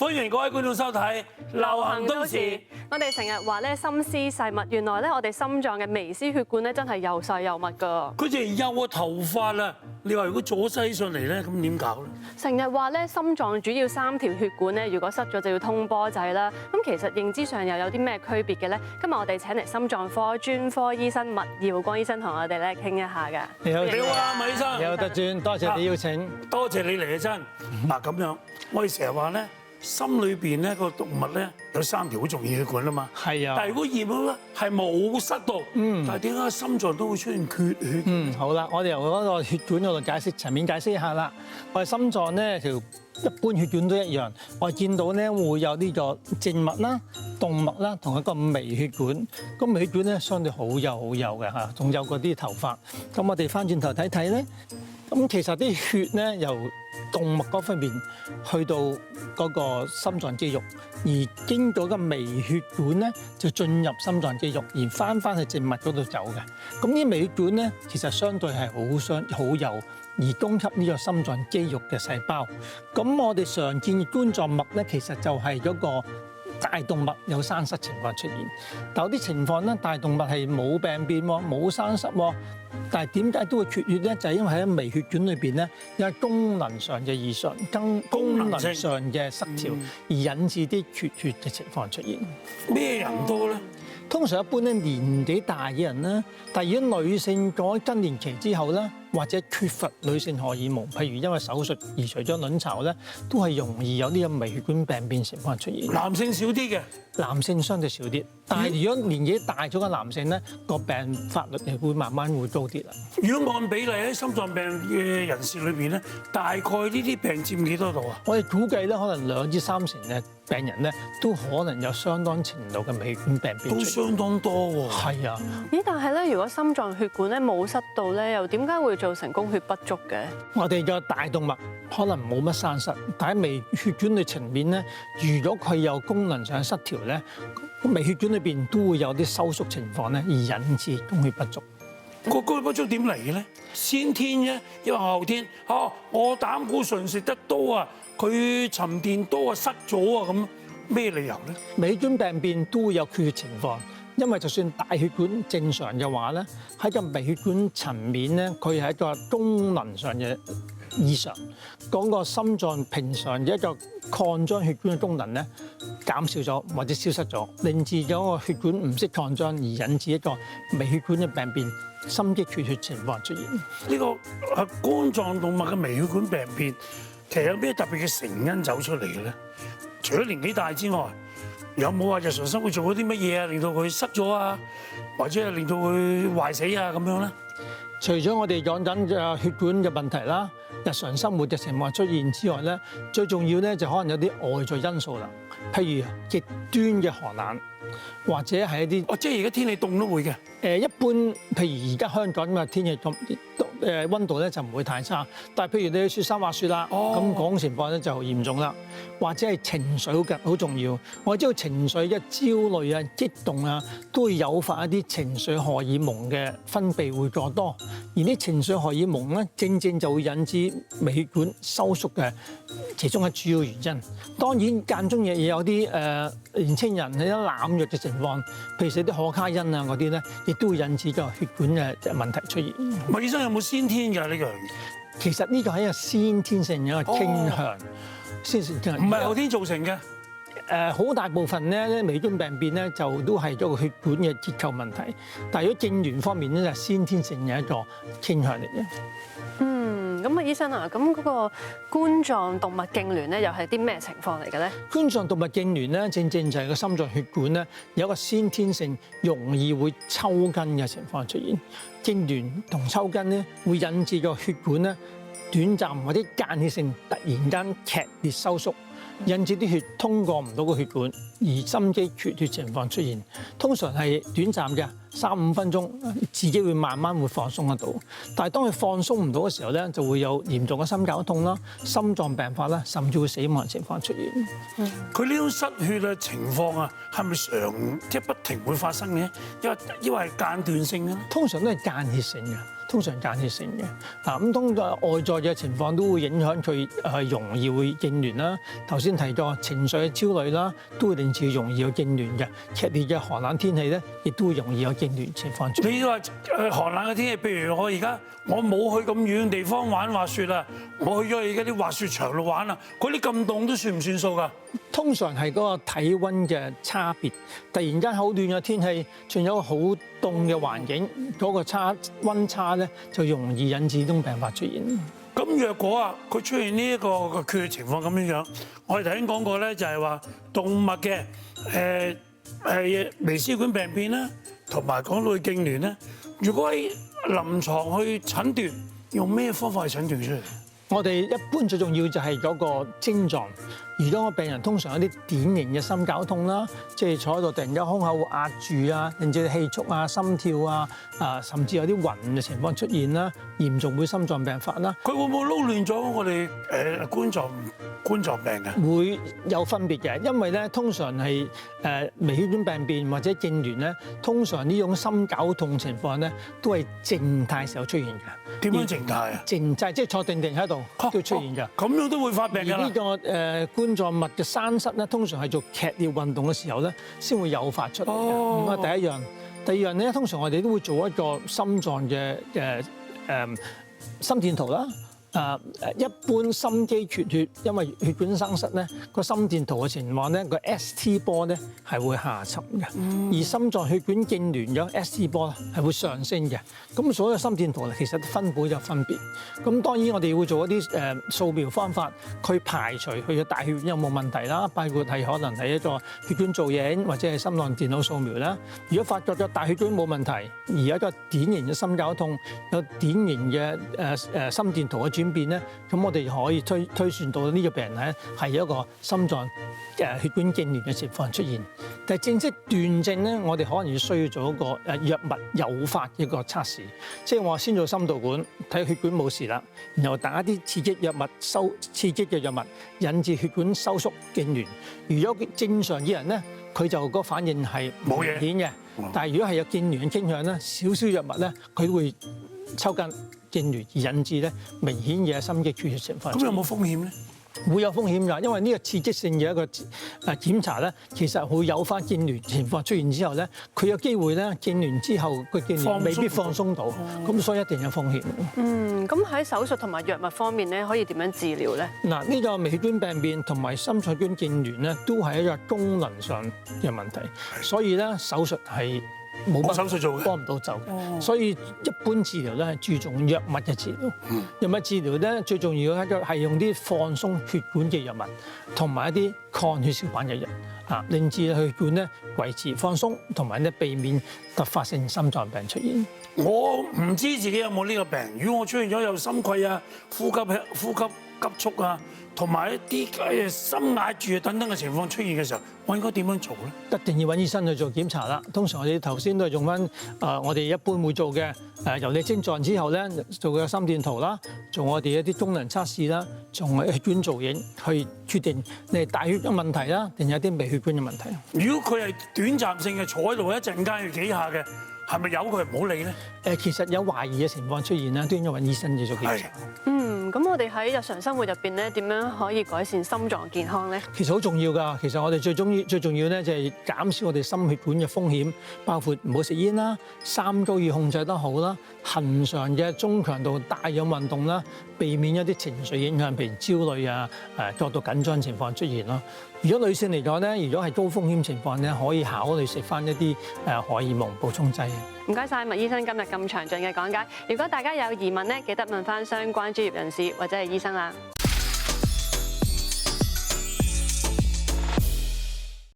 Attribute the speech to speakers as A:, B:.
A: 歡迎各位觀眾收睇《流行都市》。
B: 我哋成日話咧心思細密，原來咧我哋心臟嘅微絲血管咧真係又細又密㗎。
A: 佢哋幼個頭髮啊，你話如果阻西上嚟咧，咁點搞咧？
B: 成日話咧心臟主要3條血管咧，如果塞咗就要通波仔啦。咁其實認知上又有啲咩區別嘅咧？今日我哋請嚟心臟科專科醫生麥耀光醫生同我哋咧傾一下㗎。
C: 你好，
A: 你好啊，麥醫生。
C: 你好，德尊，多謝你邀請。
A: 多謝你嚟啊，真。嗱咁樣，我哋成日話咧，心裏邊咧個動物咧有3條好重要血管啊嘛。
C: 係啊。
A: 但係如果驗到咧係冇塞到，但係點解心臟都會出現缺血？
C: 好啦，我哋由嗰個血管嗰度層面解釋一下啦。我哋心臟咧條一般血管都一樣，我哋見到咧會有呢個靜脈啦、動脈啦，同一個微血管。咁微血管咧相對好幼嘅嚇，仲有嗰啲頭髮。咁我哋翻轉頭睇睇咧，咁其實啲血咧由動脈嗰方面去到嗰個心臟肌肉，而經過個微血管咧就進入心臟肌肉，而翻去靜脈嗰度走嘅。咁呢啲微血管咧其實相對係好幼，而供給呢個心臟肌肉嘅細胞。咁我哋常見嘅冠狀脈咧，其實就係嗰個大動脈有栓塞情況出現。但有啲情況咧，大動脈係冇病變喎，冇栓塞喎。但係點解都會缺血咧？就係因為喺微血管裏邊咧，有功能上嘅異常、功能上嘅失調，而引致啲缺血嘅情況出現。
A: 咩人多咧？
C: 通常一般咧年紀大嘅人咧，但係如果女性過咗更年期之後咧，或者缺乏女性荷爾蒙，譬如因為手術移除咗卵巢咧，都係容易有呢個微血管病變情況出現。
A: 男性少啲嘅，
C: 男性相對少啲，但係如果年紀大咗嘅男性咧，個病發率係會慢慢會高啲啦。
A: 如果按比例喺心臟病嘅人士裏邊咧，大概呢啲病佔幾多度啊？
C: 我哋估計咧，可能2至3成嘅病人咧，都可能有相當程度嘅微血管病變。
A: 都相當多喎。
C: 係啊。
B: 咦？但係咧，如果心臟血管咧冇塞到咧，又點解會造成供血不足嘅？
C: 我哋嘅大動脈可能冇乜栓塞，但喺微血管嘅層面咧，如果佢有功能上失調咧，微血管裏邊都會有啲收縮情況咧，而引致供血不足。
A: 個供血不足點嚟嘅咧？先天啫，因為後天。我膽固醇食得多啊，佢沉澱多啊，塞咗啊，咁咩理由咧？
C: 微血管病變都會有缺血情況。因為就算大血管正常嘅話咧，喺個微血管層面咧，佢係一個功能上嘅異常。嗰個心臟平常嘅一個擴張血管嘅功能咧減少咗或者消失咗，令至咗個血管唔識擴張，而引致一個微血管嘅病變、心肌缺血情況出現。
A: 呢個冠狀動脈嘅微血管病變，其實有咩特別嘅成因走出嚟嘅咧？除咗年紀大之外，有冇話日常生活做咗啲乜嘢啊，令到佢塞咗啊，或者係令到佢壞死啊咁樣咧？
C: 除咗我哋講緊嘅血管嘅問題啦，日常生活嘅情況出現之外咧，最重要咧就可能有啲外在因素啦，譬如極端嘅寒冷，或者係一啲
A: 即係而家天氣凍都會嘅。
C: 一般譬如而家香港咁嘅天氣咁溫度咧就唔會太差，但係譬如你去雪山滑雪啦，咁嗰種情況咧就嚴重啦。或者係情緒好重要，我知道情緒嘅焦慮啊、激動啊，都會誘發一啲情緒荷爾蒙嘅分泌會過多，而啲情緒荷爾蒙咧，正就會引致微血管收縮嘅其中嘅主要原因。當然間中亦有啲年青人喺啲濫藥嘅情況，譬如食啲可卡因啊嗰啲咧，亦都會引致個血管嘅問題出現。
A: 麥醫生有冇先天㗎呢樣嘢？
C: 其實呢個係一個先天性嘅一個傾向。唔
A: 係後天造成嘅。
C: 好大部分咧微血管病變咧就都係一個血管嘅結構問題，但係如果正源方面咧就係先天性嘅一個傾向嚟嘅。
B: 咁啊，醫生啊，咁嗰個冠狀動脈痙攣咧又係啲咩情況嚟嘅咧？
C: 冠狀動脈痙攣咧正就係個心臟血管咧有一個先天性容易會抽筋嘅情況出現。痙攣同抽筋咧會引致個血管咧短暫或者間歇性突然間劇烈收縮，引致啲血通過唔到個血管，而心肌缺血情況出現。通常係短暫嘅3-5分鐘，自己會慢慢會放鬆得到。但係當佢放鬆唔到嘅時候咧，就會有嚴重嘅心絞痛啦、心臟病發啦，甚至會死亡嘅情況出現。
A: 佢呢種失血嘅情況啊，係咪即係不停會發生嘅？因為係間斷性嘅咧？
C: 通常都係間歇性嘅。通常間歇性嘅。咁通常外在嘅情況都會影響佢容易會痙攣啦。頭先提過情緒嘅焦慮啦，都會令至容易有痙攣嘅。劇烈嘅寒冷天氣咧，亦都會容易有痙攣情況出現。
A: 你話寒冷嘅天氣，譬如我而家我冇去咁遠地方玩滑雪啦，我去咗而家啲滑雪場度玩啦，嗰啲咁凍都算唔算數㗎？
C: 通常係嗰個體温嘅差別，突然間好暖嘅天氣，仲有好凍嘅環境，嗰個温差咧就容易引致呢種病發出現。
A: 咁若果啊，佢出現呢一個缺血情況咁樣樣，我哋頭先講過咧，就係話動脈嘅微絲管病變啦，同埋講到痙攣咧，如果喺臨床去診斷，用咩方法去診斷出嚟？
C: 我哋一般最重要就係嗰個症狀。如果個病人通常有啲典型嘅心絞痛啦，即係坐喺度突然間胸口會壓住啊，令至氣促啊、心跳啊，甚至有啲暈嘅情況出現啦，嚴重會心臟病發啦。
A: 佢會唔會撈亂咗我哋冠狀病嘅？
C: 會有分別嘅，因為咧通常係微血管病變或者痙攣咧，通常呢種心絞痛情況咧都係靜態時候出現嘅。
A: 點樣靜態啊？
C: 靜態即係坐定定喺度都會出現㗎。
A: 咁樣都會發病㗎啦。
C: 而呢個冠狀脈嘅栓塞咧，通常係做劇烈運動嘅時候咧，先會誘發出嚟嘅。咁啊，第一樣，第二樣咧，通常我哋都會做一個心臟嘅心電圖啦。一般心肌缺血，因為血管生塞咧，個心電圖嘅情況咧，個 ST 波咧係會下沉嘅，而心臟血管痙攣咗 ST 波係會上升嘅。咁所有心電圖其實分佈有分別。咁當然我哋會做一啲掃描方法，去排除佢嘅大血管有冇問題啦，包括係可能係一個血管造影或者係心臟電腦掃描啦。如果發覺咗大血管冇問題，而有一個典型嘅心絞痛，有典型嘅心電圖嘅轉變咧，咁我哋可以推算到呢個病人咧係一個心臟血管痙攣嘅情況出現。但係正式斷症咧，我哋可能要需要做一個藥物誘發嘅一個測試，即係我先做心導管睇血管冇事啦，然後打一啲刺激嘅藥物引致血管收縮痙攣。如果正常嘅人咧，佢就個反應係冇明顯嘅，但係如果係有痙攣嘅傾向咧，少少藥物咧佢會抽筋痙攣而引致咧明顯嘅心肌缺血情況。
A: 咁有冇風險咧？
C: 會有風險㗎，因為呢個刺激性嘅一個檢查咧，其實會有翻痙攣情況出現之後咧，佢有機會咧痙攣之後個痙攣未必放鬆到，咁所以一定有風險。
B: 咁喺手術同埋藥物方面咧，可以點樣治療咧？
C: 嗱，呢個微血管病變同埋心血管痙攣咧，都係一個功能上嘅問題，所以咧手術係冇
A: 手術做嘅，
C: 幫唔到手嘅，所以一般治療咧係注重藥物嘅治療。藥物治療咧最重要係用啲放鬆血管嘅藥物，同埋一啲抗血小板嘅藥，令至血管咧維持放鬆，同埋咧避免突發性心臟病出現。
A: 我唔知自己有冇呢個病，如果我出現咗有心悸啊、呼吸急促啊，同埋一啲心壓住等等嘅情況出現嘅時候，我應該點樣做咧？
C: 一定要揾醫生去做檢查啦。通常我哋頭先都係用翻我哋一般會做嘅由你症狀之後咧，做個心電圖啦，做我哋一啲功能測試啦，做血管造影去決定你係大血嘅問題啦，定有啲微血管嘅問題。
A: 如果佢係短暫性嘅坐喺度一陣間要幾下嘅，係咪由佢唔好理咧？
C: 其實有懷疑嘅情況出現啦，都應該揾醫生去做檢查。
B: 咁我哋喺日常生活入邊咧，點樣可以改善心臟健康咧？
C: 其實好重要㗎。其實我哋最重要咧就係減少我哋心血管嘅風險，包括唔好食煙啦，三高要控制得好啦，恆常嘅中強度大氧運動啦，避免一啲情緒影響，譬如焦慮啊、過度緊張情況出現咯。如果女性嚟講咧，如果係高風險情況咧，可以考慮食翻一啲荷爾蒙補充劑。
B: 唔該晒，麥醫生今日咁詳盡嘅講解。如果大家有疑問咧，記得問翻相關專業人士或者係醫生啦。